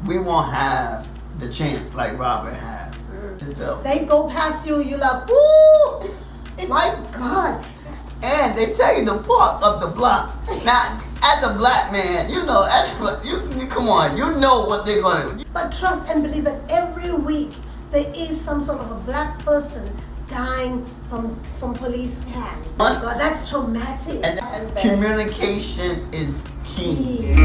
we won't have the chance like Robert had. They go past you, you're like, woo! My God. And they tell you the part of the block. Now, as a black man, you know, you come on, you know what they're going to do. But trust and believe that every week there is some sort of a black person dying from police hands. Once, God, that's traumatic. And communication is key.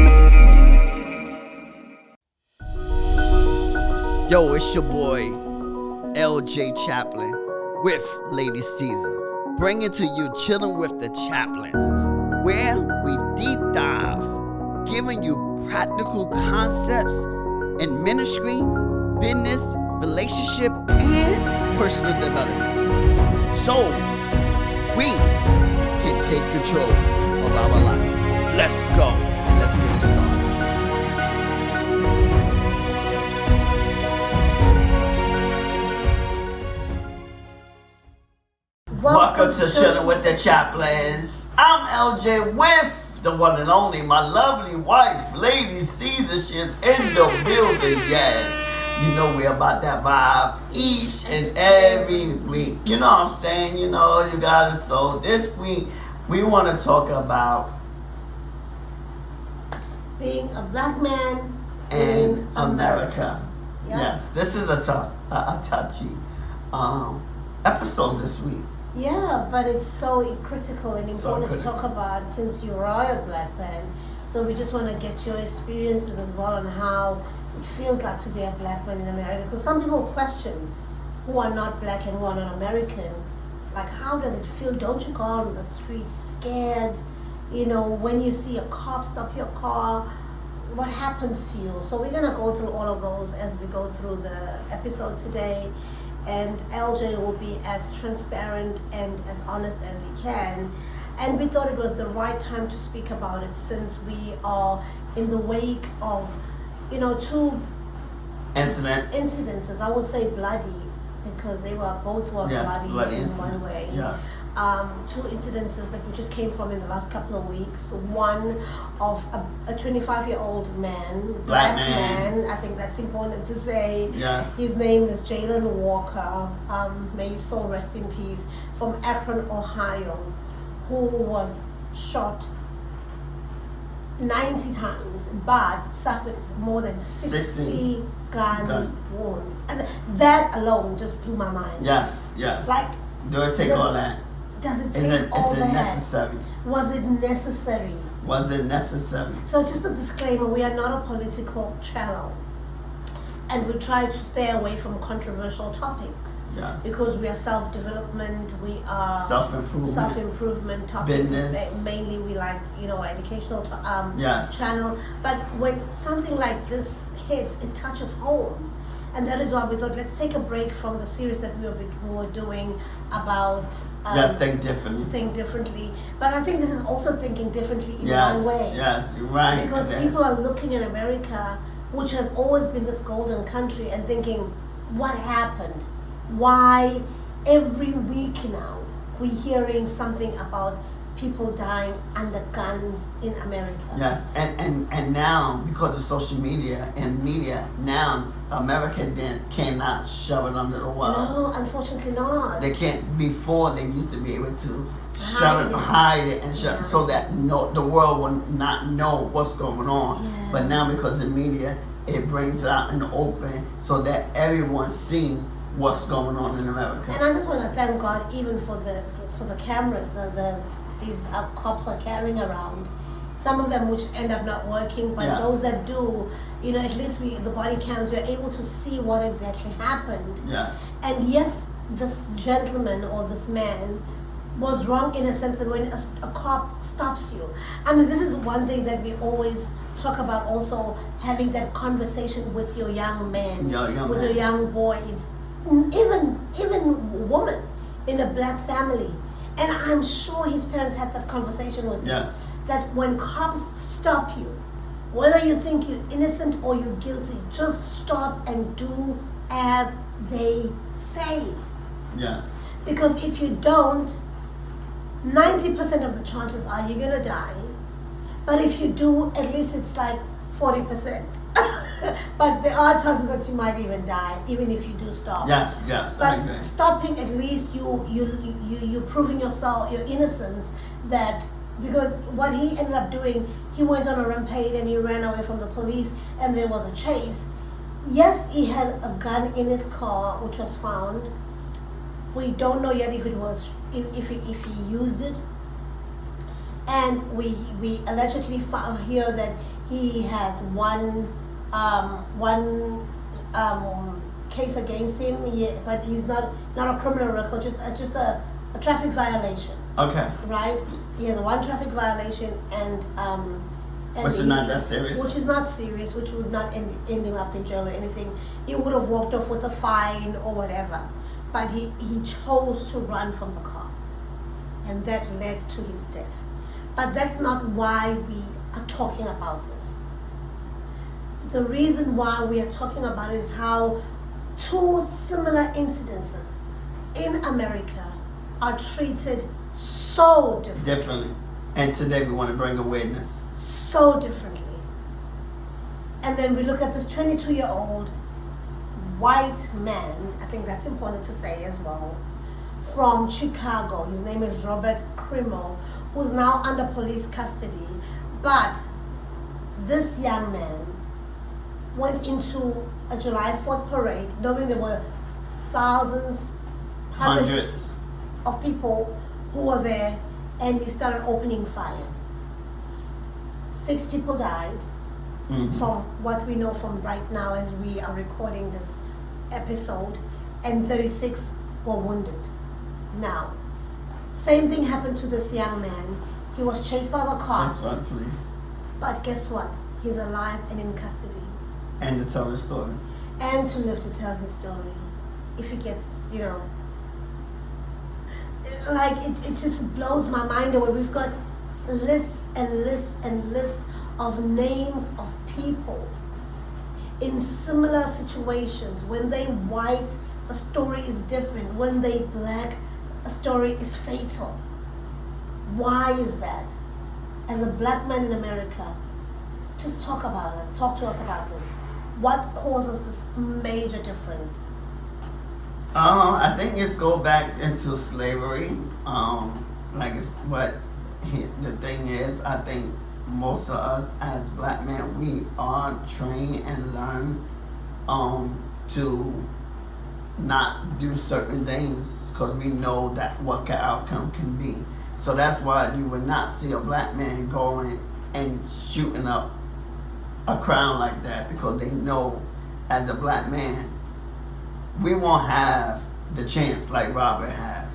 Yo, it's your boy, LJ Chaplin, with Lady Season, bringing to you Chilling With The Chaplins, where we deep dive, giving you practical concepts in ministry, business, relationship, and personal development. So we can take control of our life. Let's go and let's get it started. Welcome to Chilling With The Chaplins. I'm LJ with the one and only, my lovely wife, Lady Caesar. She's in the building, yes. You know we're about that vibe each and every week. You know what I'm saying? You know, you got it. So this week, we want to talk about being a black man in America. Yep. Yes, this is a touchy episode this week. Yeah, but it's so critical and important to talk about since you are a black man. So we just want to get your experiences as well on how it feels like to be a black man in America. Because some people question who are not black and who are not American. Like, how does it feel? Don't you go out on the streets scared? You know, when you see a cop stop your car, what happens to you? So we're going to go through all of those as we go through the episode today. And LJ will be as transparent and as honest as he can. And we thought it was the right time to speak about it since we are in the wake of, you know, two incidences. I would say bloody because they were both bloody in one way. Yes. Two incidences that we just came from in the last couple of weeks. One of a 25-year-old man, black man. I think that's important to say. Yes. His name is Jayland Walker. May his soul rest in peace. From Akron, Ohio, who was shot 90 times, but suffered more than 60 gun wounds. And that alone just blew my mind. Yes. Like, do it take all that? Does it take all that? Is it necessary? Was it necessary? Was it necessary? So just a disclaimer, we are not a political channel. And we try to stay away from controversial topics. Yes. Because we are self-development, we are self-improvement topic. Business. Mainly we like, you know, educational channel. But when something like this hits, it touches home. And that is why we thought, let's take a break from the series that we were doing about think differently. Think differently. But I think this is also thinking differently in one way. Yes, you're right. Because people are looking at America, which has always been this golden country, and thinking, what happened? Why every week now we're hearing something about people dying under guns in America? Yes, and now because of social media and media, now America cannot shove it under the wall. No, unfortunately not. They can't. Before they used to be able to hide it, and shove, so that the world will not know what's going on. Yeah. But now because of media, it brings it out in the open so that everyone's seeing what's going on in America. And I just want to thank God even for the cameras these cops are carrying around. Some of them which end up not working, but those that do, you know, at least the body cams, we're able to see what exactly happened. Yes. And yes, this gentleman or this man was wrong in a sense that when a cop stops you. I mean, this is one thing that we always talk about, also having that conversation with your young men, with your young boys, even women in a black family. And I'm sure his parents had that conversation with him. That when cops stop you, whether you think you're innocent or you're guilty, just stop and do as they say. Yes. Because if you don't, 90% of the chances are you're gonna die. But if you do, at least it's like 40%. But But there are chances that you might even die, even if you do stop. Yes, I But agree. stopping, at least you proving yourself, your innocence, that because what he ended up doing, he went on a rampage and he ran away from the police, and there was a chase. Yes, he had a gun in his car, which was found. We don't know yet if it was if he used it, and we allegedly found here that he has one case against him, but he's not a criminal record, just a traffic violation. Okay. Right? He has one traffic violation, and Which is not that serious. Which is not serious, which would not end him up in jail or anything. He would have walked off with a fine or whatever. But he chose to run from the cops, and that led to his death. But that's not why we are talking about this. The reason why we are talking about it is how two similar incidences in America are treated so differently. And today we want to bring awareness. So differently. And then we look at this 22-year-old white man, I think that's important to say as well, from Chicago. His name is Robert Crimo, who's now under police custody. But this young man went into a July 4th parade, knowing there were thousands, hundreds of people who were there, and he started opening fire. 6 people died, from what we know from right now as we are recording this episode, and 36 were wounded. Now, same thing happened to this young man. He was chased by the cops. Chased by the police. But guess what? He's alive and in custody. And to tell his story. And to live to tell his story. If he gets, like it just blows my mind away. We've got lists and lists and lists of names of people in similar situations. When they white, the story is different. When they black, a story is fatal. Why is that? As a black man in America, just talk about it. Talk to us about this. What causes this major difference? I think it's go back into slavery. Like it's what the thing is. I think most of us as black men, we are trained and learn to not do certain things because we know that what the outcome can be. So that's why you would not see a black man going and shooting up a crowd like that, because they know as a black man we won't have the chance like Robert had.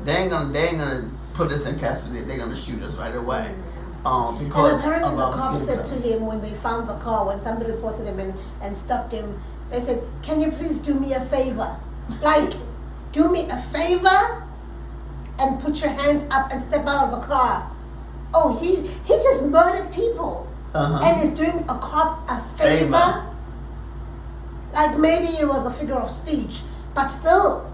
They ain't gonna put us in custody. They're gonna shoot us right away. Because and apparently the cops said to him when they found the car, when somebody reported him and stopped him, they said, "Can you please do me a favor? Like, do me a favor and put your hands up and step out of the car." Oh, he just murdered people and is doing a cop a favor. Like maybe it was a figure of speech, but still.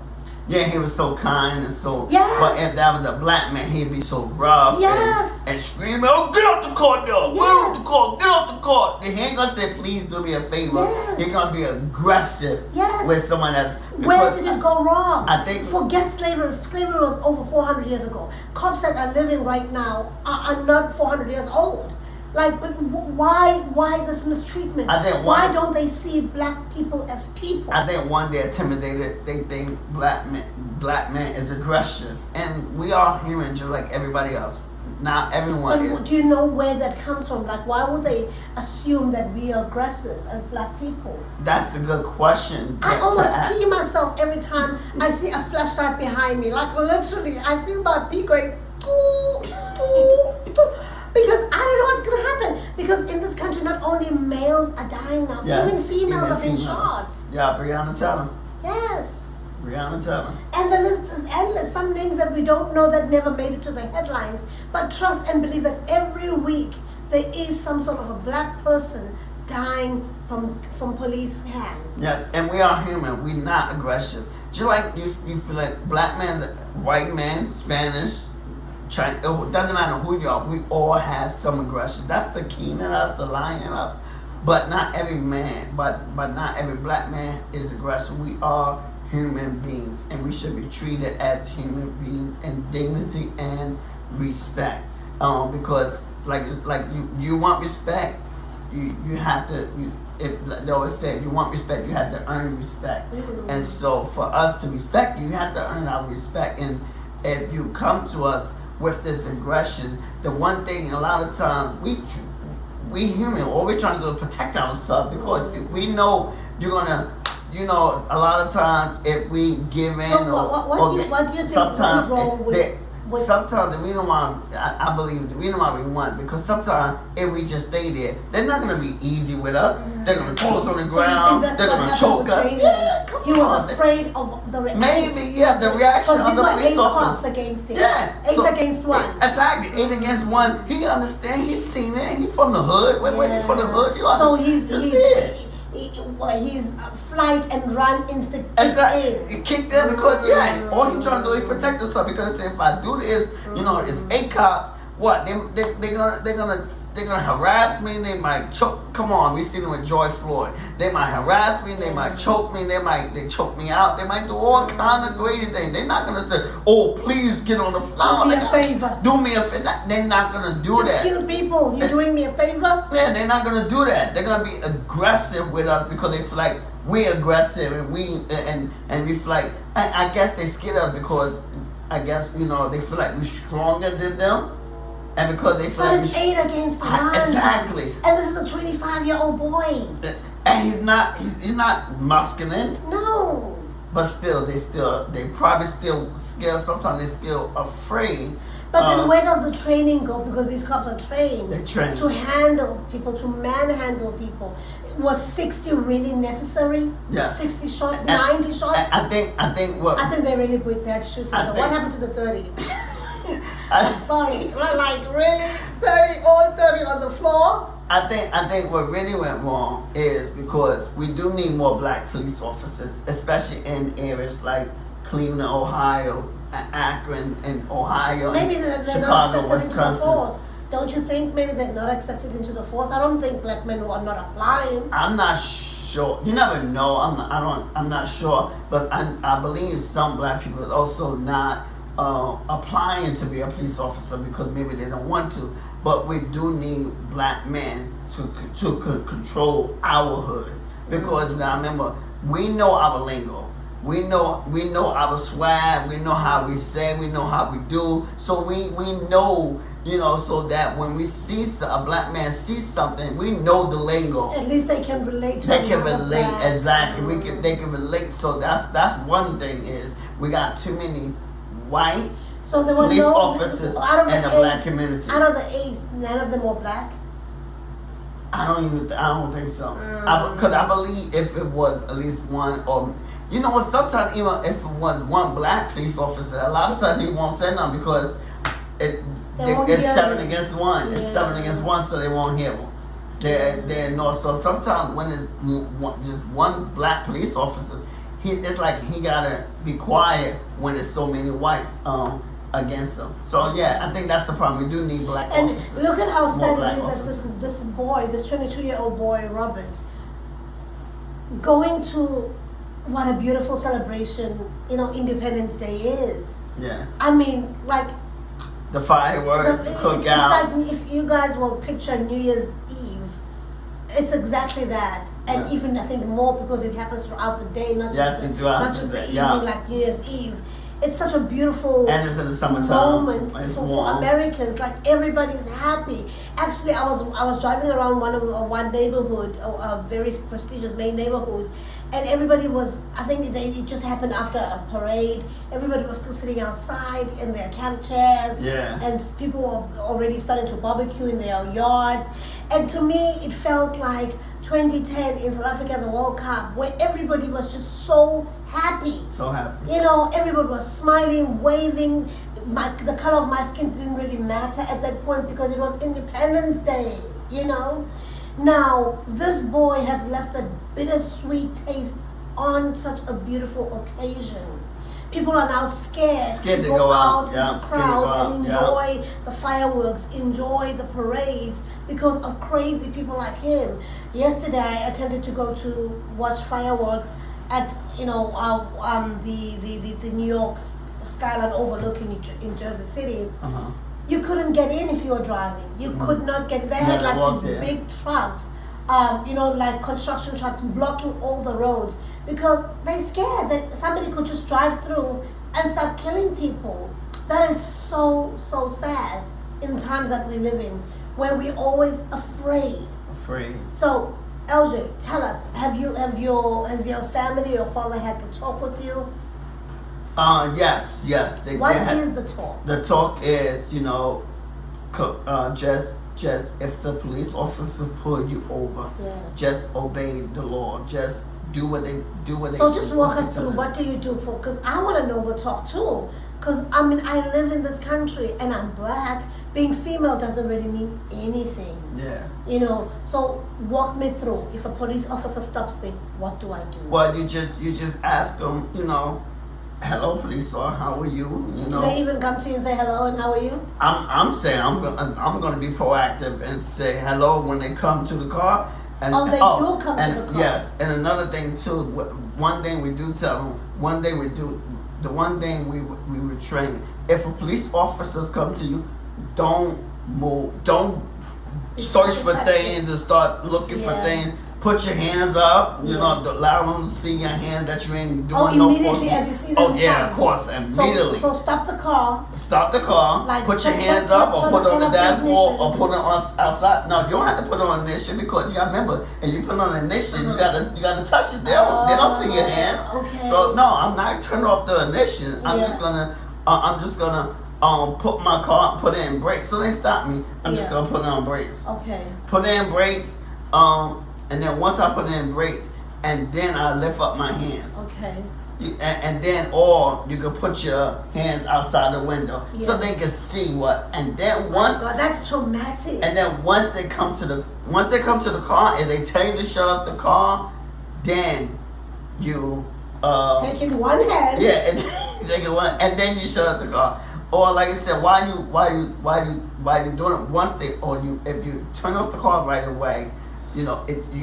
Yeah, he was so kind and so. Yes. But if that was a black man, he'd be so rough and screaming, "Oh, get off the court, dog! Get off the court! Get off the court!" He ain't gonna say, "Please do me a favor." Yes. He's gonna be aggressive with someone that's. Where did it go wrong? I think. Forget slavery. Slavery was over 400 years ago. Cops that are living right now are not 400 years old. Like, but why this mistreatment? I think why don't they see black people as people? I think one, they're intimidated. They think black man is aggressive, and we are human just like everybody else. Not everyone is. But do you know where that comes from? Like, why would they assume that we are aggressive as black people? That's a good question. I almost pee myself every time I see a flashlight behind me. Like, literally, I feel my pee going, because I don't know what's going to happen. Because in this country, not only males are dying now, even females have been shot. Yeah, Breonna Taylor. Yes. Breonna Taylor. And the list is endless. Some names that we don't know that never made it to the headlines. But trust and believe that every week there is some sort of a black person dying from police hands. Yes, and we are human. We're not aggressive. Just like you feel like black man, white man, Spanish, China, it doesn't matter who you are. We all have some aggression. That's the king in us, the lion in us. But not every man, but not every black man is aggressive. We are human beings, and we should be treated as human beings in dignity and respect. Because like you want respect, you have to. If they always say, if you want respect, you have to earn respect. Mm-hmm. And so for us to respect you, you have to earn our respect. And if you come to us with this aggression, the one thing a lot of times we human, all we're trying to do is protect ourselves, because we know you're gonna, a lot of times if we give in, so what do you think sometimes is wrong with sometimes the reason why I believe the reason why we want, because sometimes if we just stay there, they're not gonna be easy with us. They're gonna pull us on the ground. They're gonna choke us. Yeah, he was afraid of the reaction. Maybe the reaction of the police officer against him. Yeah, 8 against 1. Exactly, 8 against 1. He understand. He's seen it. He's from the hood. When he's from the hood, you understand. He's flight and run instinct. Exactly. He kicked in because all he trying to do is protect himself, because if I do this, it's 8 cops. What they're gonna harass me. They might choke. Come on, we seen them with George Floyd. They might harass me. They might choke me. They choke me out. They might do all kind of crazy things. They're not gonna say, "Oh, please get on the floor." Do me a favor. Do me a favor. They're not gonna do that. Just kill people. You're doing me a favor. Yeah, they're not gonna do that. They're gonna be aggressive with us because they feel like we're aggressive and we feel like I guess they scared us because I guess they feel like we're stronger than them. And because they feel but like it's 8 against 1. Exactly. And this is a 25-year-old boy. And he's not masculine. No. But still, they probably still scared. Sometimes they're still afraid. But then where does the training go? Because these cops are trained. They're trained to handle people, to manhandle people. Was 60 really necessary? Yeah. 60 shots, 90 shots? I think they really put bad shooting. What happened to the 30? I'm sorry. Like really? 30 on the floor? I think what really went wrong is because we do need more black police officers, especially in areas like Cleveland, Ohio, Akron, and Ohio, maybe they're Chicago, not accepted Wisconsin. into the force. Don't you think maybe they're not accepted into the force? I don't think black men are not applying. I'm not sure. You never know. I'm not sure. But I believe some black people are also not applying to be a police officer because maybe they don't want to. But we do need black men to control our hood, because you gotta remember, we know our lingo. We know our swag. We know how we say. We know how we do. So we know, so that when we see a black man see something, we know the lingo. At least they can relate to. They can relate, exactly. They can relate. So that's one thing is we got too many white police officers in the black community. Out of the 8, none of them were black. I don't think so. Because I believe if it was at least one, or sometimes even if it was one black police officer, a lot of times he won't say nothing because it's 7 against 1. It's 7 against 1, so they won't hear them. They're not. So sometimes when it's just one black police officer, it's like he gotta be quiet when there's so many whites against him. So I think that's the problem. We do need black officers. And look at how sad it is that this boy, this 22-year-old boy, Robert, going to what a beautiful celebration, Independence Day is. Yeah. I mean, like the fireworks, the cookouts. It's like if you guys will picture New Year's Eve, it's exactly that. And even I think more because it happens throughout the day, not just the evening like New Year's Eve. It's such a beautiful and it's in the summertime moment for Americans. Like everybody's happy. Actually, I was driving around one neighborhood, a very prestigious main neighborhood, and everybody was. I think it just happened after a parade. Everybody was still sitting outside in their camp chairs, and people were already starting to barbecue in their yards. And to me, it felt like 2010 in South Africa, the World Cup, where everybody was just so happy. So happy. Everybody was smiling, waving. The color of my skin didn't really matter at that point because it was Independence Day, Now, this boy has left a bittersweet taste on such a beautiful occasion. People are now scared to go out into crowds and enjoy the fireworks, enjoy the parades, because of crazy people like him. Yesterday, I attempted to go to watch fireworks at the New York skyline overlooking in Jersey City. Uh-huh. You couldn't get in if you were driving. You could not get. They had like these big trucks, like construction trucks blocking all the roads because they're scared that somebody could just drive through and start killing people. That is so sad in times that we live in, where we're always afraid. So, LJ, tell us, has your family or father had to talk with you? Yes. What is the talk? The talk is, just if the police officer pull you over, just obey the law. Just do what they. So just walk us through. What do you do for? Because I want to know the talk too. Because I live in this country and I'm black. Being female doesn't really mean anything. Yeah. So walk me through. If a police officer stops me, what do I do? Well, you just ask them. Hello, police officer. How are you? Do they even come to you and say hello and how are you? I'm saying I'm going to be proactive and say hello when they come to the car. And, do come to the car. Yes, and another thing too. One thing we do tell them. One day we do. The one thing we would train. If a police officers come to you, don't move. Don't search for things and start looking for things. Put your hands up. Allow them to see your hand that you ain't doing no force. Immediately as you see them. Oh yeah, of course, immediately. So stop the car. Stop the car. Put your hands up, or put it on the dashboard, or put it on outside. No, you don't have to put it on ignition because you gotta remember, and you put it on ignition, you gotta touch it. They don't see your hands. Okay. So no, I'm not turning off the ignition. I'm just gonna put my car, put it in brakes. So they stop me. I'm just gonna put it on brakes. Okay. Put it in brakes. And then once I put it in brakes, and then I lift up my hands. Okay. And then, or you can put your hands outside the window so they can see what. And then once. God, that's traumatic. And then once they come to the car and they tell you to shut up the car, then you take it one hand. Yeah, take it one, and then you shut up the car. Or like I said, why you doing it once if you turn off the car right away. You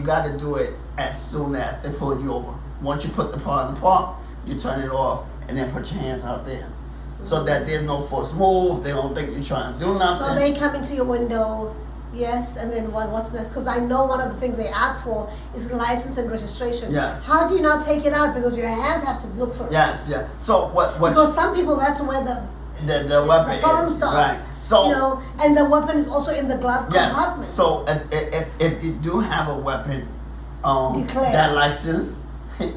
got to do it as soon as they pull you over. Once you put the car in the park, you turn it off and then put your hands out there. So that there's no forced move. They don't think you're trying to do nothing. So they come into your window, yes, and then what's next? Because I know one of the things they ask for is license and registration. Yes. How do you not take it out? Because your hands have to look for it. Yes, yeah. So what? Because some people, that's where the weapon the firearm is. stops. Right. So and the weapon is also in the glove compartment. So if you do have a weapon, declare that license.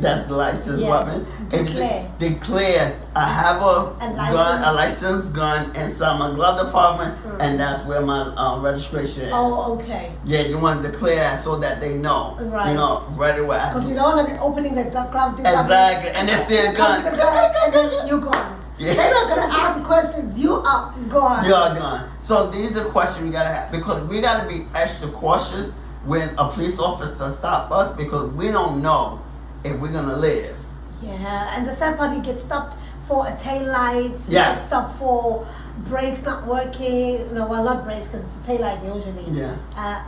That's the licensed weapon. Declare. I have a licensed gun inside my glove department, and that's where my registration is. Oh, okay. Yeah, you want to declare that so that they know. Right. Right away. Because you don't want to be opening the glove department. Exactly, and they see a gun. And then you're gone. Yeah. They're not going to ask questions. You are gone. You are gone. So these are the questions we got to have, because we got to be extra cautious when a police officer stops us, because we don't know if we're gonna live. Yeah, and the sad part, you get stopped for a tail light. You get stopped for brakes not working. Not brakes, because it's a tail light usually. Yeah.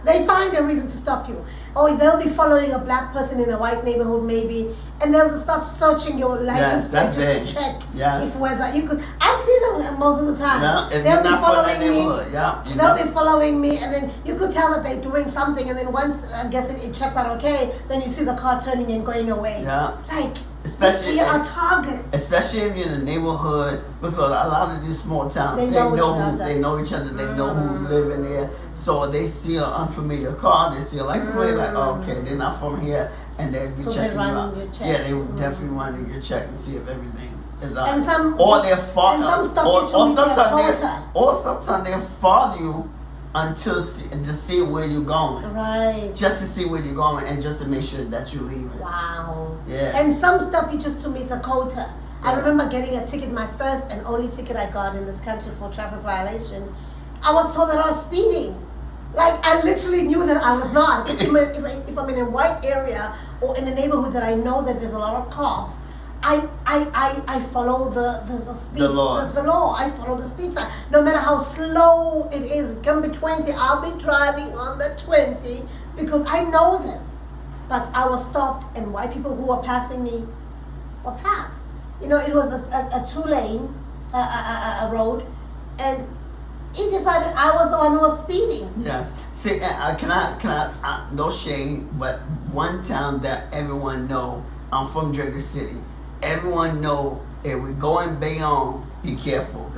They find a reason to stop you. Or they'll be following a black person in a white neighborhood maybe, and they'll start searching your license plate just to check if whether you could. I see them most of the time. Yeah, if they'll you're be not following from that neighborhood. me. They'll be following me, and then you could tell that they're doing something, and then once I guess it checks out okay, then you see the car turning and going away. Yeah. Especially we are target. Especially if you're in the neighborhood, because a lot of these small towns, they know each other, they know who's living there. So they see an unfamiliar car, they see a license plate, like, okay, they're not from here, and they'll be checking you out. Yeah, they will definitely run your check and see if everything is out. And some sometimes they'll follow you to see where you're going. Right. Just to see where you're going, and just to make sure that you're leaving. Wow. Yeah. And some stop you just to meet the quota. I remember getting a ticket, my first and only ticket I got in this country for traffic violation. I was told that I was speeding. I literally knew that I was not. If I'm in a white area or in a neighborhood that I know that there's a lot of cops, I follow the speed, The laws. the law. I follow the speed sign. No matter how slow it is, it can be 20. I'll be driving on the 20 because I know them. But I was stopped, and white people who were passing me were passed. You know, it was a 2-lane a road, and he decided I was the one who was speeding. Yes. See, can I? No shade, but one town that everyone know. I'm from Jersey City. Everyone know if we go in Bayonne, be careful.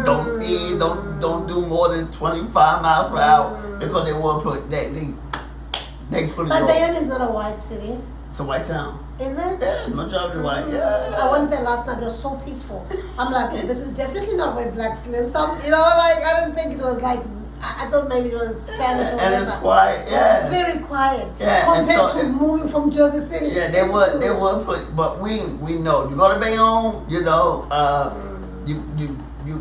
Don't speed. Don't do more than 25 miles per hour because they want to put they put it. But Bayonne is not a white city. It's a white town. Is it? Yeah, majority white. Yeah. I went there last night. It was so peaceful. I'm like, this is definitely not where blacks live. Some, you know, like I didn't think it was like. I thought maybe it was Spanish or whatever. And it's quiet. Yeah. It's very quiet. Yeah. Compared to moving from Jersey City. Yeah, they would put, but we know. You go to Bayonne, you know, you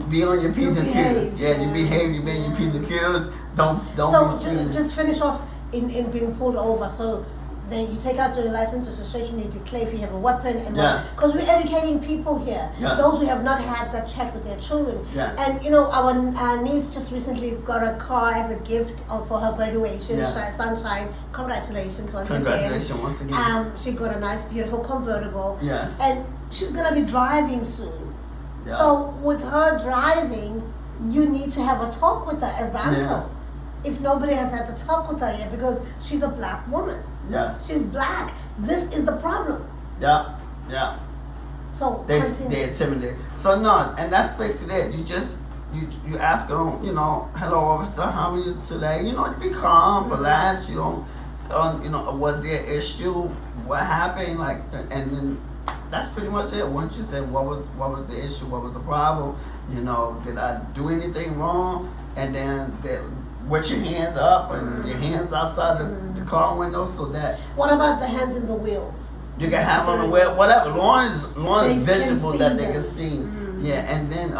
be on your P's and Q's. Yeah, you behave. You be on your P's and Q's. Don't. So just finish off in being pulled over. So then you take out your license registration. You declare if you have a weapon, and yes, because we're educating people here. Yes. Those who have not had that chat with their children. Yes. And you know, our niece just recently got a car as a gift for her graduation. Yes. Sunshine, congratulations once again. She got a nice, beautiful convertible. Yes. And she's gonna be driving soon. Yeah. So with her driving, you need to have a talk with her as the uncle. Yeah. If nobody has had the talk with her yet, because she's a black woman. Yes. She's black. This is the problem. Yeah. Yeah. So they intimidate. So no, and that's basically it. You ask them, you know, hello officer, how are you today? You know, you be calm, relax. You know, was there an issue? What happened? Like, and then that's pretty much it. Once you say what was the issue, what was the problem? You know, did I do anything wrong? And then with your hands up and your hands outside the car window, so that. What about the hands in the wheel? You can have on the wheel, whatever, long as it's visible that they can see. Yeah, and then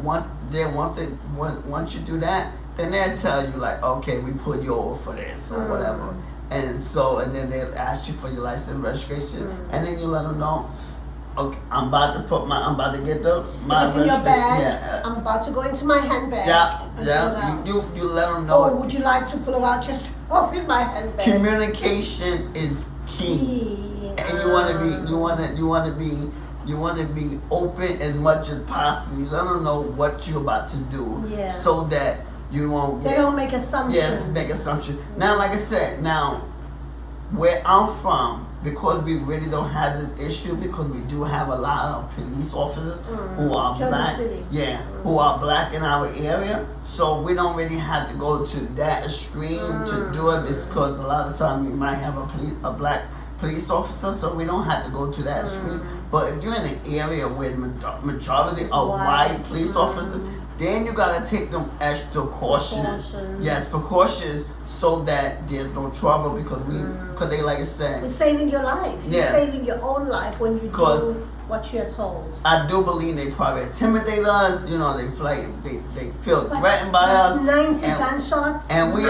once you do that, then they'll tell you like, okay, we put you over for this or whatever, and then they'll ask you for your license registration, and then you let them know. Okay, I'm about to get my it's in your bag. Yeah. I'm about to go into my handbag. Yeah. You let them know. Oh, would you like to pull it out yourself in my handbag? Communication is key. And you want to be open as much as possible. You let them know what you're about to do, so that you won't. They don't make assumptions. Yes, make assumptions. Now, like I said, where I'm from, because we really don't have this issue, because we do have a lot of police officers who are black, who are black in our area, so we don't really have to go to that extreme to do it, because a lot of times we might have a black police officer, so we don't have to go to that extreme. But if you're in an area with majority of white police officers, then you gotta take them extra cautious. Yes, precautions, so that there's no trouble, because they, like I said, you're saving your life. You're saving your own life when you do what you're told. I do believe they probably intimidate us. You know, they feel threatened by us. 90 gunshots. And we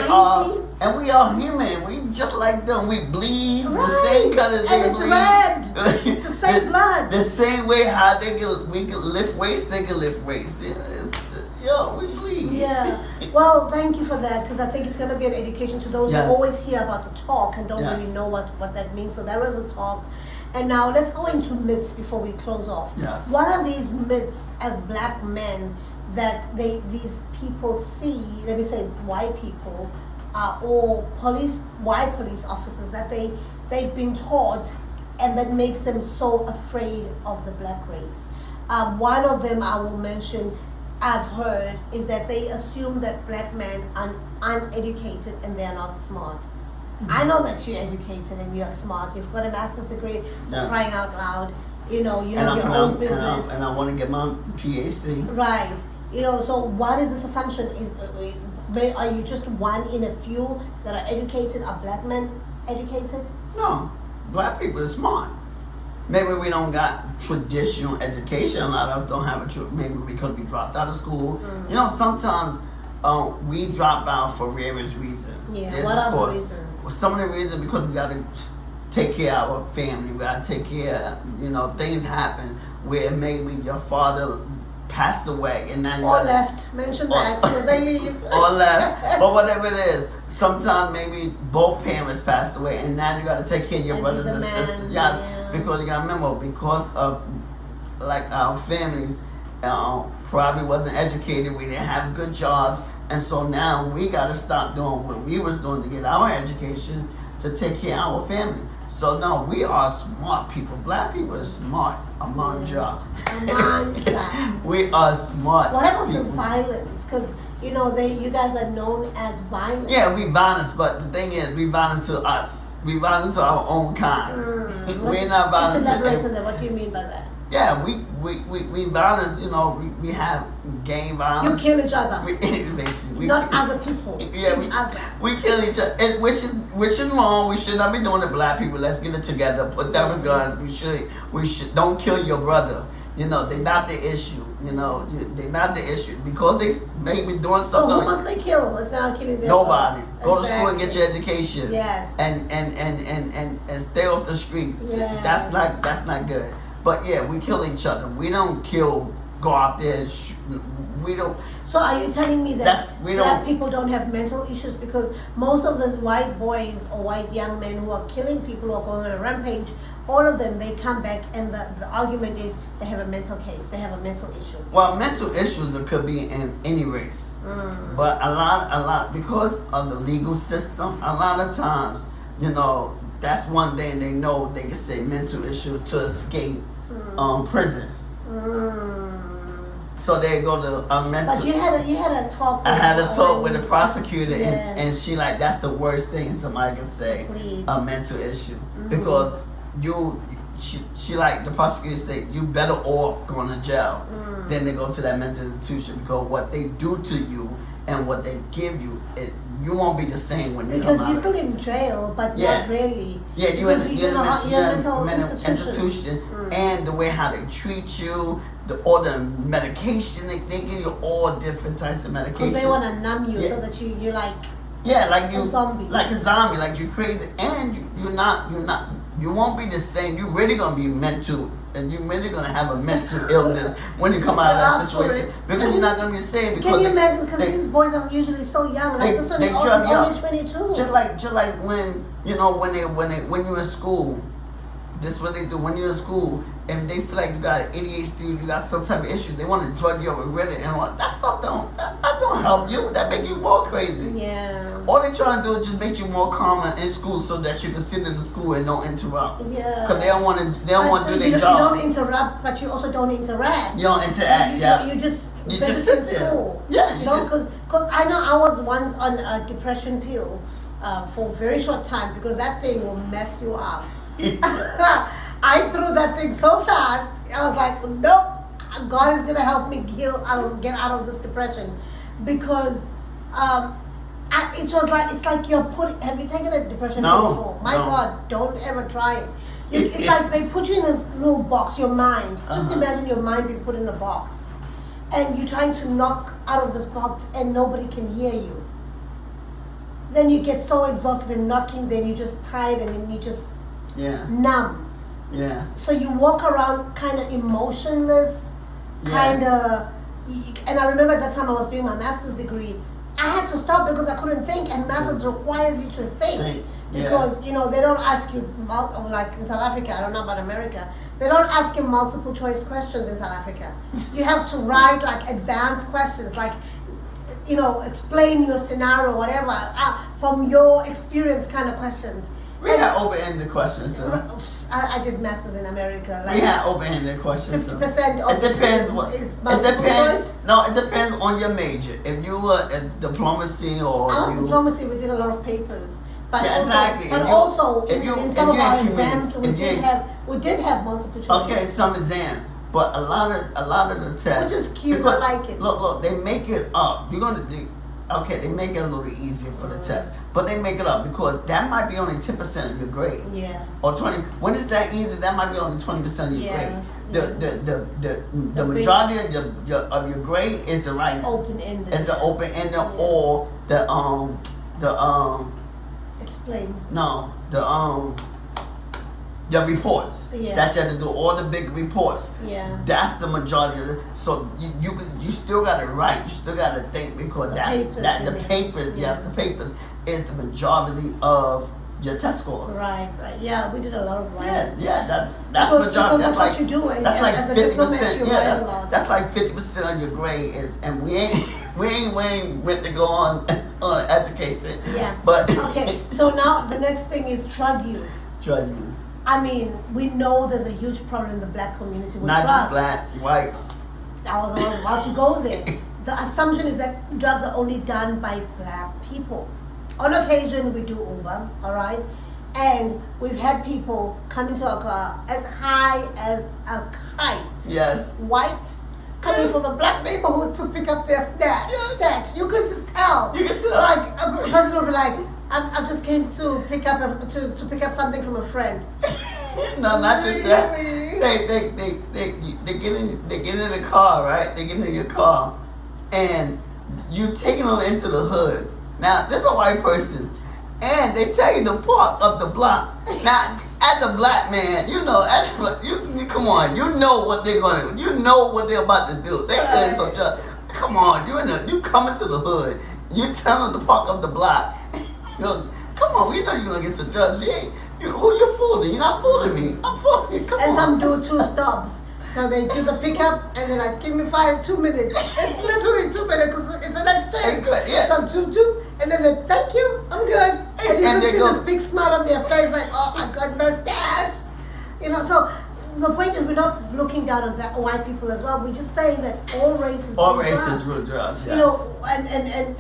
are human. We just like them. We bleed the same color as they bleed. And it's red. It's the same blood. The same way how we can lift weights, they can lift weights. We bleed. Yeah. Well, thank you for that, because I think it's going to be an education to those who always hear about the talk and don't really know what that means. So there is a talk. And now let's go into myths before we close off. Yes. What are these myths as black men that these people see, let me say white people, or white police officers, that they've been taught, and that makes them so afraid of the black race? One of them I will mention, I've heard, is that they assume that black men are uneducated and they're not smart. I know that you're educated and you're smart. You've got a master's degree, crying out loud. You know, you have your own business. And I want to get my PhD. Right. You know, so what is this assumption? Are you just one in a few that are educated? Are black men educated? No. Black people are smart. Maybe we don't got traditional education. A lot of us don't have maybe because we dropped out of school. You know, sometimes we drop out for various reasons. Yeah, what are the reasons? Some of the reasons because we got to take care of our family. We gotta take care. Things happen where maybe your father passed away and now or left. Mention that because they leave. Or left, but whatever it is. Sometimes maybe both parents passed away and now you gotta take care of your brothers and sisters. Yes, because you gotta remember, because of like our families probably wasn't educated. We didn't have good jobs, and so now we gotta stop doing what we was doing to get our education to take care of our family. So no, we are smart people. Black people are smart among y'all. We are smart. What about people. the violence? Because you guys are known as violent. Yeah, we violence, but the thing is, we violence to us. We violence to our own kind. We're not violent to everyone. What do you mean by that? Yeah, we violence. We have gang violence. You kill each other. Basically, not other people. Yeah, we kill each other, which is wrong. We should not be doing it. Black people, let's get it together. Put down the guns. We should don't kill your brother. They're not the issue. They're not the issue because they may be doing something. So who must they kill if they're not killing their Nobody. brother? Go to school and get your education. Yes. And stay off the streets. Yes. That's not good. But yeah, we kill each other. We don't go out there. We don't. So are you telling me that black people don't have mental issues? Because most of those white boys or white young men who are killing people, who are going on a rampage, all of them, they come back and the argument is they have a mental case. They have a mental issue. Well, mental issues could be in any race. But a lot, because of the legal system, a lot of times, that's one thing they know they can say mental issues to escape prison. So they go to a mental. But you had a talk. I had a talk with the prosecutor, and she that's the worst thing somebody can say, a mental issue, because she the prosecutor said you better off going to jail than to go to that mental institution, because what they do to you and what they give you, you won't be the same when you come out. Because you're still in jail, but not really. Yeah, you're in a mental institution. And the way how they treat you, all the medication, they give you all different types of medication. Because they want to numb you so that you're like a zombie. Like a zombie, like you're crazy, and you won't be the same. You're really gonna be mental, and you're really gonna have a mental illness when you come out of that situation, because you're not gonna be the same. Can you imagine? Because these boys are usually so young. Like this one is only 22. Just like when when you're in school. This is what they do when you're in school, and they feel like you got ADHD, you got some type of issue. They want to drug you up with Reddit and all that stuff. That don't help you. That make you more crazy. Yeah. All they trying to do is just make you more calmer in school, so that you can sit in the school and don't interrupt. Yeah. Because they don't want to do their job. You don't interrupt, but you also don't interact. You don't interact. You just sit there. School. Yeah. Because I know I was once on a depression pill for a very short time, because that thing will mess you up. I threw that thing so fast. I was like, nope, God is gonna help me get out of this depression, because it's like have you taken a depression pill before? My God, don't ever try it. It's like they put you in this little box, your mind. Just imagine your mind being put in a box, and you're trying to knock out of this box and nobody can hear you. Then you get so exhausted and knocking, then you're just tired, and then you just numb. Yeah. So you walk around kind of emotionless, kind of. And I remember at that time I was doing my master's degree. I had to stop because I couldn't think, and master's requires you to think. Because they don't ask you like in South Africa. I don't know about America. They don't ask you multiple choice questions in South Africa. You have to write like advanced questions, like explain your scenario, whatever, from your experience, kind of questions. We had open-ended questions. I did masters in America. We had open-ended questions. 50% of it depends. No, it depends on your major. If you were in diplomacy or I was diplomacy, we did a lot of papers. But exactly. Also, in some of our exams, we did have multiple choice. Okay, some exams, but a lot of the tests. Which is cute. Because, I like it. Look, they make it up. They make it a little easier for the test. But they make it up because that might be only 10% of your grade. Yeah. Or 20. When it's that easy, that might be only 20% of your grade. The majority of your grade is the writing. Open-ended. It's the open-ended or the Explain. No, Your reports. Yeah. That you have to do all the big reports. Yeah. That's the majority of it. So you still got to write. You still got to think because the papers. Yes, the papers is the majority of your test scores. Right. Yeah, we did a lot of writing. Yeah. That's majority. That's like what you do. That's like 50%. Yeah, that's like 50% of your grade is, and we ain't went to go on education. Yeah. But okay. So now the next thing is drug use. Drug use. I mean, we know there's a huge problem in the black community with not drugs. just black, whites. I was about to go there. The assumption is that drugs are only done by black people. On occasion, we do Uber, all right? And we've had people come into our car as high as a kite. Yes. White, coming from a black neighborhood to pick up their snatch. You could just tell. You could tell. Like, a person will be like, I just came to pick up to pick up something from a friend. No, not just that. They get in the car, right? They get in your car, and you taking them into the hood. Now, this is a white person, and they tell you to park up the block. Now, as a black man, you know, you come on, you know what they're gonna, you know what they're about to do. They're playing some drugs. Come on, you coming to the hood. You tell them to park up the block. Come on, we know you're gonna get some drugs. Who you fooling? You're not fooling me. I'm fooling you. Come on. And some do 2 stops. So they do the pickup and they're like, give me 2 minutes. It's literally 2 minutes because it's an exchange. It's good, yeah. So 2, and then they thank you, I'm good. And you can see this big smile on their face, like, oh, I got mustache. You know, so the point is we're not looking down on black, white people as well. We're just saying that all races do drugs. Yes. You know, and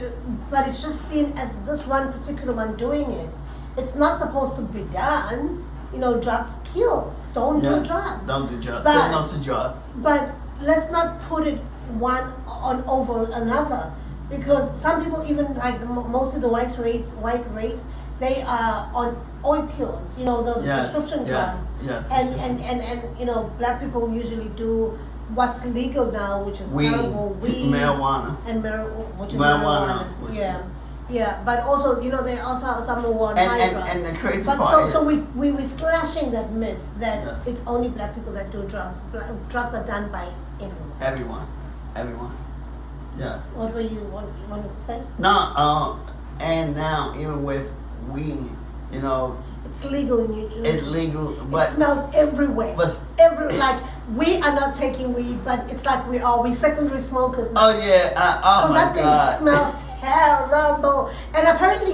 but it's just seen as this one particular one doing it. It's not supposed to be done. You know, drugs kill. Don't do drugs. Don't do drugs. But, say no to drugs. But let's not put it one on over another, because some people, even like mostly the white race, they are on opioids. You know, the prescription drugs. Yes. And you know, black people usually do what's legal now, which is terrible. Weed, marijuana, and which is marijuana. Yeah, but also, you know, there also are some who are high drugs. And the crazy part is... So we're slashing that myth that it's only black people that do drugs. Drugs are done by everyone. Everyone. Yes. What were you wanted to say? No, and now, even with weed, you know... It's legal in New Jersey. It's legal, but... It smells everywhere. Like, we are not taking weed, but it's like we secondary smokers now. Oh, yeah. Oh, my God. Because that thing smells terrible. And apparently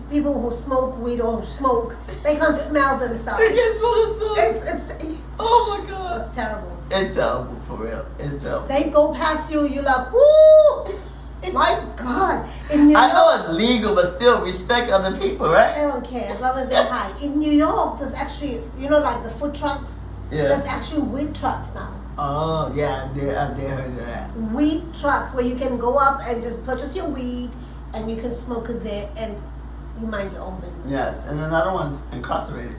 people who smoke weed or who smoke, they can't smell themselves. They can't smell themselves. It's oh my God. It's terrible. It's terrible, for real. It's terrible. They go past you, you're like, woo! My God. In New York, I know it's legal, but still respect other people, right? I don't care, as long as they're high. In New York, there's actually, you know, like the food trucks, there's actually weed trucks now. Oh, yeah, I did heard of that. Weed trucks where you can go up and just purchase your weed and you can smoke it there and you mind your own business. Yes, and another one's incarcerated.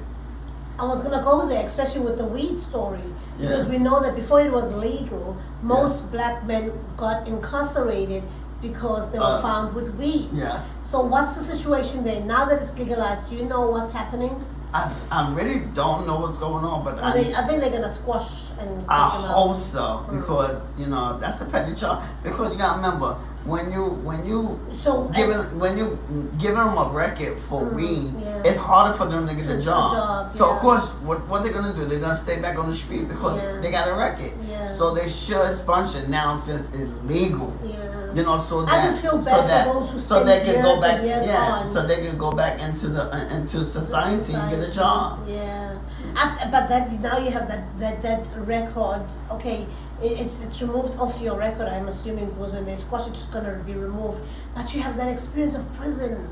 I was going to go there, especially with the weed story. Because we know that before it was legal, most black men got incarcerated because they were found with weed. Yes. So what's the situation there? Now that it's legalized, do you know what's happening? I really don't know what's going on, but I think they're gonna squash and. I hope so, because you know that's a petty charge. Because you gotta remember when you giving them a record for weed, it's harder for them to get a job. So of course, what they're gonna do? They're gonna stay back on the street because they got a record. Yeah. So they should sponge it now since it's legal. Yeah. You know, so that I just feel bad for those who so they can go back. On. So they can go back into society and get a job. Yeah. But that now you have that record. Okay, it's removed off your record. I'm assuming because when they squash it, it's gonna be removed. But you have that experience of prison.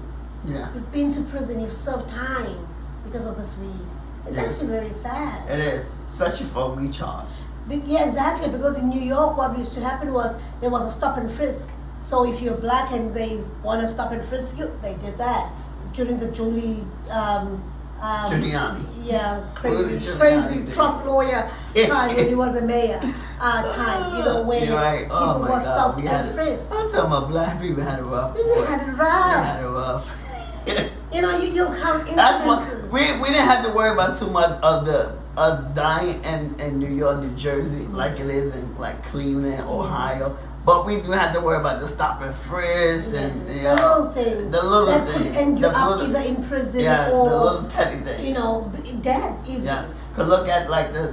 Yeah. You've been to prison. You've served time because of this weed. It's actually very sad. It is, especially for a weed charge. Yeah, exactly. Because in New York, what used to happen was there was a stop and frisk. So if you're black and they want to stop and frisk you, they did that during the Giuliani. Yeah, crazy Trump lawyer time when he was a mayor time. You know, when people were stopped and frisked. I'm talking about black people had it rough. We had it rough. You know, you'll count incidences. We didn't have to worry about too much of us dying in New York, New Jersey, like it is in like Cleveland, Ohio. But we do have to worry about the stop and frisk and the little things. The little that things. could end you up either in prison or the or little petty things. Dead even. Yes. Could look at like the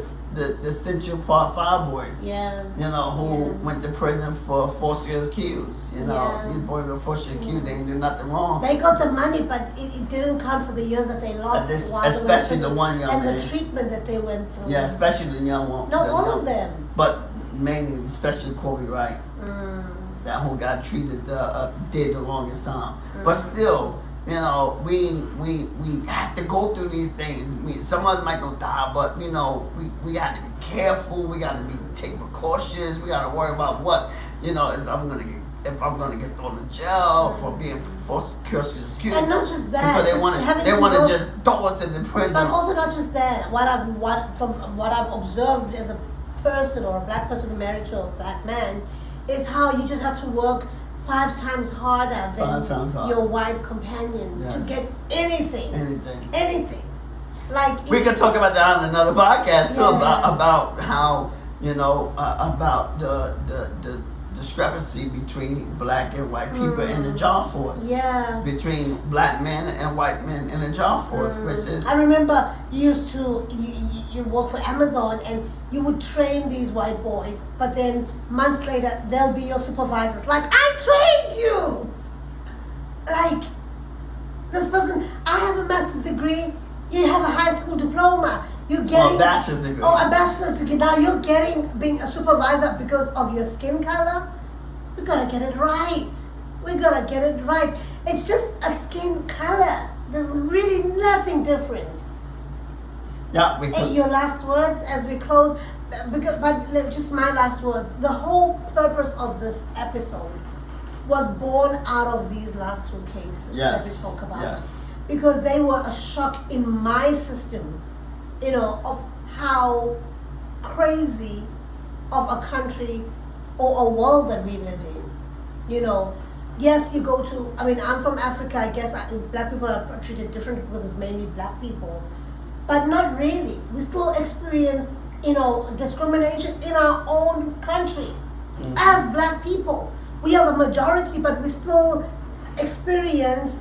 Central Park Five boys. Yeah. Who went to prison for forcefully accused. These boys were forcefully accused. They didn't do nothing wrong. They got the money, but it didn't count for the years that they lost. Especially the one young man. And the treatment that they went through. Yeah, especially the young one. No, all of them. But mainly, especially Kobe Wright. That who got treated did the longest time. But still, we have to go through these things. Some of us might not die, but we got to be careful. We got to take precautions. We got to worry about what if I'm gonna get thrown in jail for being forced accused. And not just that, because they want to just throw us in the prison. But also not just that. From what I've observed as a person or a black person married to a black man, is how you just have to work 5 times harder than your white companion to get anything. Anything. Like we could talk about that on another podcast too about how about the discrepancy between black and white people in the job force. Yeah. Between black men and white men in the job force, which is. I remember you work for Amazon and you would train these white boys, but then months later they'll be your supervisors. Like, I trained you. Like, this person, I have a master's degree. You have a high school diploma. You're getting a bachelor's degree. Oh, a bachelor's degree. Now you're being a supervisor because of your skin color. We gotta get it right. It's just a skin color. There's really nothing different. Yeah, Hey, your last words as we close, just my last words. The whole purpose of this episode was born out of these last 2 cases that we spoke about. Yes. Because they were a shock in my system, of how crazy of a country or a world that we live in. Yes, you go to, I'm from Africa, I guess black people are treated differently because it's mainly black people. But not really. We still experience, discrimination in our own country. As black people, we are the majority, but we still experience,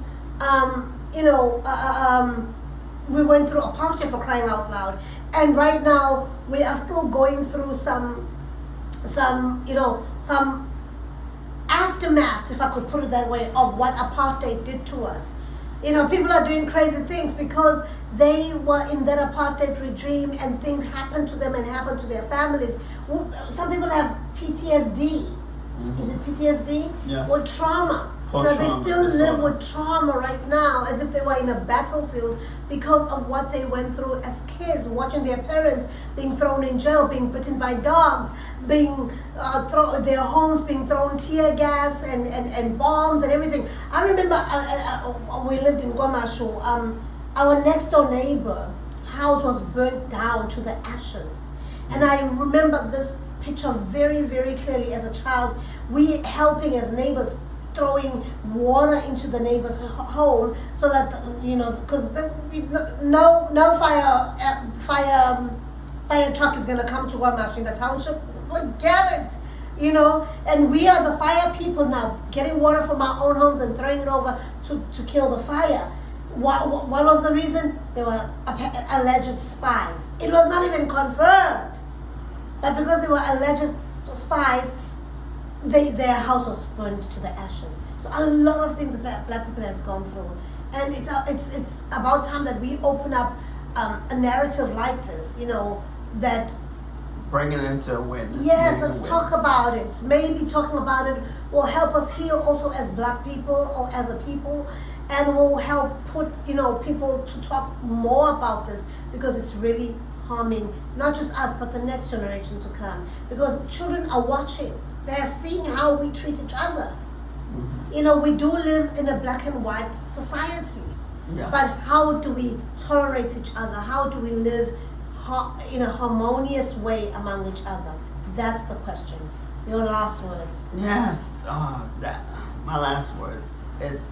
we went through apartheid, for crying out loud. And right now, we are still going through some aftermath, if I could put it that way, of what apartheid did to us. People are doing crazy things because they were in that apartheid regime and things happened to them and happened to their families. Some people have PTSD. Is it PTSD? Yes. Or trauma. They still live with trauma right now as if they were in a battlefield because of what they went through as kids, watching their parents being thrown in jail, being bitten by dogs, being their homes being thrown tear gas and bombs and everything. I remember we lived in Guamashu. Our next door neighbor house was burnt down to the ashes. And I remember this picture very, very clearly as a child. We helping as neighbors, throwing water into the neighbor's home so that, because no fire truck is going to come to Guamash in the township. Forget it, and we are the fire people now, getting water from our own homes and throwing it over to kill the fire. What was the reason? They were alleged spies. It was not even confirmed, but because they were alleged spies, their house was burned to the ashes. So a lot of things that black people has gone through, and it's about time that we open up a narrative like this. That bring it into awareness. Yes, let's talk about it. Maybe talking about it will help us heal also as black people or as a people, and will help put people to talk more about this, because it's really harming not just us but the next generation to come, because children are watching. They're seeing how we treat each other. We do live in a black and white society. Yeah. But how do we tolerate each other? How do we live in a harmonious way among each other? That's the question. Your last words. Yes. My last words is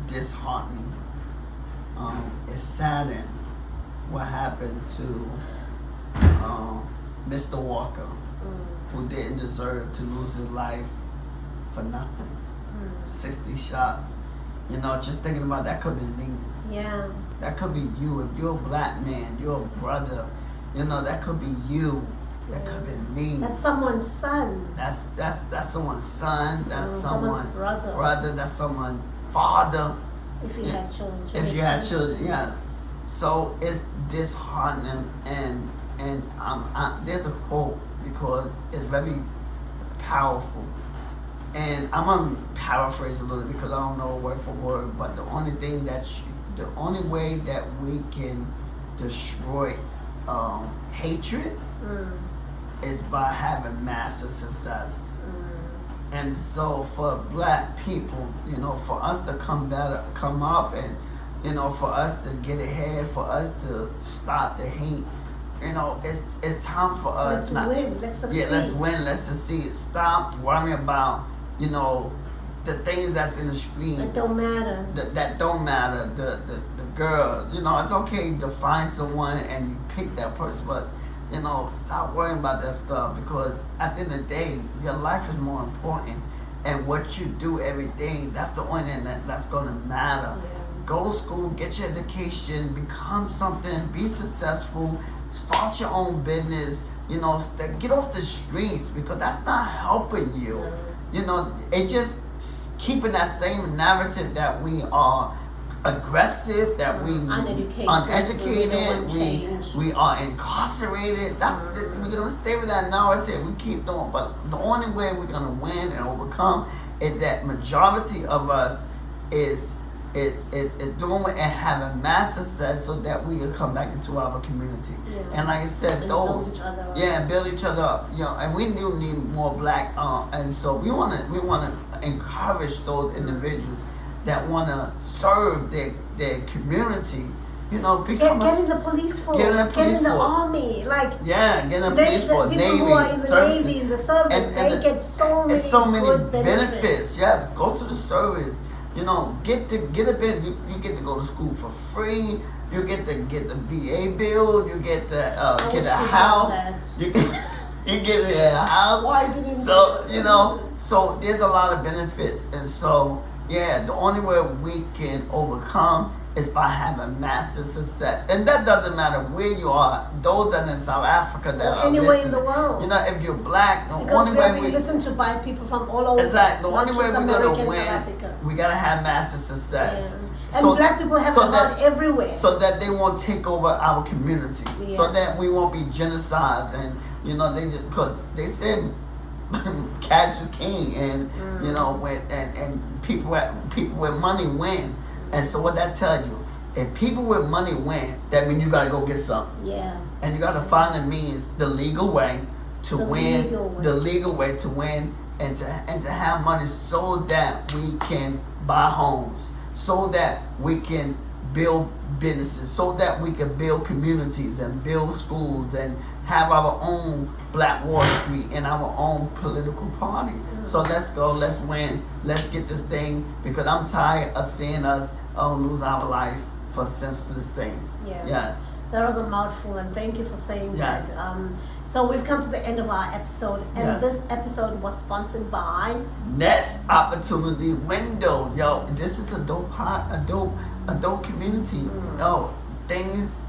disheartening. it's saddened what happened to Mr. Walker, who didn't deserve to lose his life for nothing. 60 shots. You know, just thinking about that could be me. Yeah. That could be you. If you're a black man, you're a brother, you know, that could be you. That could be me. That's someone's son. That's someone's son. That's someone's brother. That's someone's father. If you had children. If you had children, yes. So it's disheartening, and there's a quote because it's very powerful, and I'm gonna paraphrase a little because I don't know word for word. But the only way that we can destroy hatred is by having massive success. And so for black people, you know, for us to come up and, you know, for us to get ahead, for us to stop the hate, you know, it's time for us. Let's win. Let's succeed. Yeah, let's win. Let's succeed. Stop worrying about, you know, the things that's in the screen. That don't matter. That don't matter. The girls. You know, it's okay to find someone and you pick that person, but, you know, stop worrying about that stuff, because at the end of the day, your life is more important. And what you do every day, that's the only thing that's going to matter. Yeah. Go to school, get your education, become something, be successful, start your own business, you know, get off the streets, because that's not helping you. Yeah. You know, it just keeping that same narrative that we are aggressive, that we uneducated, we are incarcerated. We're gonna stay with that narrative. We keep doing, but the only way we're gonna win and overcome is that majority of us is doing it and having mass success, so that we can come back into our community. Yeah. And like I said, build each other up. Yeah, and build each other up. You know, and we do need more black. And so we wanna encourage those individuals that want to serve their community, you know, get in the police force, get in the army, get in the police force, Navy, who are in the Navy, in the service, they get so many good benefits. Yes, go to the service, you know, get a bit. You get to go to school for free. You get to get the VA bill. You get to get a house. You get a house. Why didn't you know? So there's a lot of benefits, and so. Yeah, the only way we can overcome is by having massive success. And that doesn't matter where you are. Those that are in South Africa that are anywhere listening, in the world. You know, if you're black, the only way we listen to by people from all over. Exactly. The only way we're going to win, we got to have massive success. Yeah. And black people have a heart everywhere. So that they won't take over our community. Yeah. So that we won't be genocides. And, you know, because they said cash is king, and you know, and people with money win. And so what that tell you, if people with money win, that means you gotta go get something. Yeah. And you gotta find the means, the legal way to win, the legal way to win, and to have money, so that we can buy homes, so that we can build businesses, so that we can build communities and build schools and have our own Black Wall Street and our own political party. So let's go, let's win, let's get this thing, because I'm tired of seeing us lose our life for senseless things. Yeah. Yes. That was a mouthful, and thank you for saying yes. that. So we've come to the end of our episode, and this episode was sponsored by Next Opportunity Window. Yo, this is a dope community. No, things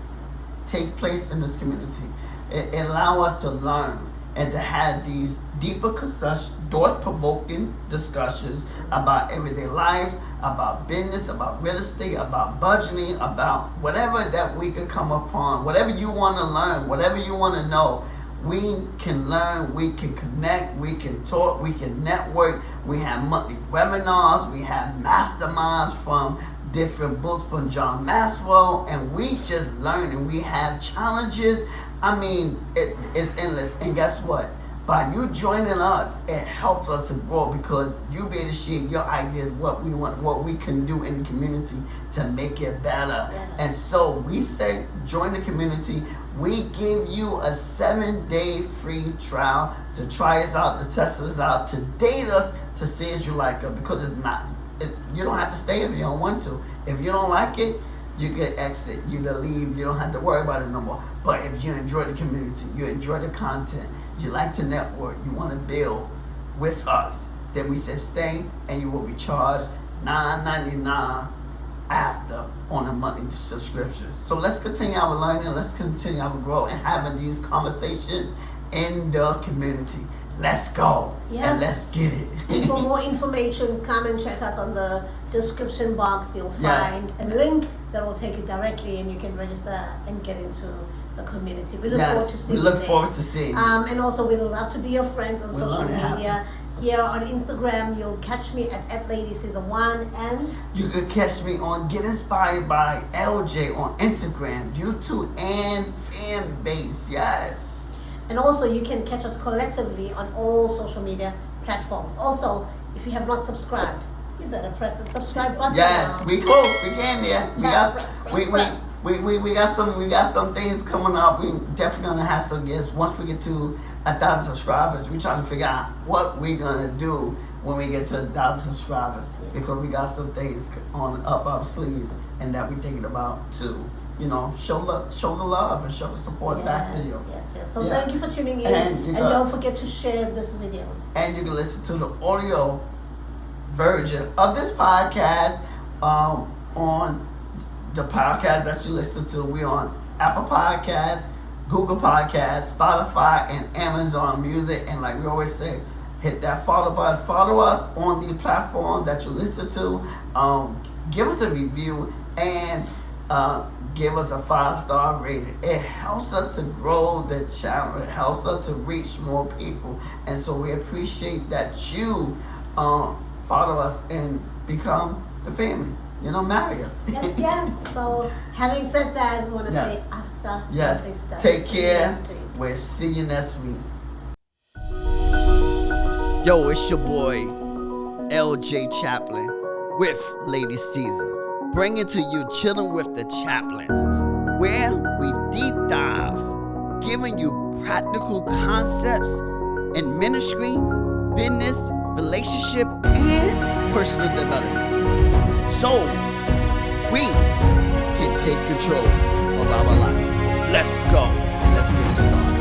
take place in this community. It allows us to learn and to have these deeper, thought-provoking discussions about everyday life, about business, about real estate, about budgeting, about whatever that we can come upon, whatever you want to learn, whatever you want to know. We can learn, we can connect, we can talk, we can network. We have monthly webinars, we have masterminds from different books from John Maxwell, and we just learn, and we have challenges. I mean, it's endless. And guess what? By you joining us, it helps us to grow, because you be able to share your ideas, what we want, what we can do in the community to make it better. Yeah. And so we say, join the community. We give you a 7-day free trial to try us out, to test us out, to date us, to see if you like it, because you don't have to stay if you don't want to. If you don't like it, you can exit, you can leave, you don't have to worry about it no more. But if you enjoy the community, you enjoy the content, you like to network, you want to build with us, then we say stay, and you will be charged $9.99 after on a monthly subscription. So let's continue our learning, let's continue our growth, and having these conversations in the community. Let's go. Yes. And let's get it. And for more information, come and check us on the description box. You'll find a link that will take you directly, and you can register and get into the community. We look forward to seeing you. We look forward to seeing you. And also, we'd love to be your friends on social media. Here on Instagram, you'll catch me at LadySeason1, and you can catch me on Get Inspired by LJ on Instagram, YouTube, and Fanbase. Yes. And also, you can catch us collectively on all social media platforms. Also, if you have not subscribed, you better press the subscribe button. Yes, we close. We getting there. We got some things coming up. We definitely gonna have some guests once we get to 1,000 subscribers. We're trying to figure out what we're gonna do when we get to 1,000 subscribers, because we got some things on up our sleeves and that we're thinking about to, show the love and show the support back to you. Yes. So thank you for tuning in, and don't forget to share this video. And you can listen to the audio version of this podcast on the podcast that you listen to. We're on Apple Podcasts, Google Podcasts, Spotify, and Amazon Music. And like we always say, hit that follow button. Follow us on the platform that you listen to. Give us a review and give us a 5-star rating. It helps us to grow the channel. It helps us to reach more people. And so we appreciate that you follow us and become the family. Marry us. Yes. So having said that, we want to say hasta la vista. Take care. We'll see you next week. Yo, it's your boy, LJ Chaplin, with Lady Season, bringing to you Chilling with the Chaplins, where we deep dive, giving you practical concepts in ministry, business, relationship, and personal development, so we can take control of our life. Let's go and let's get it started.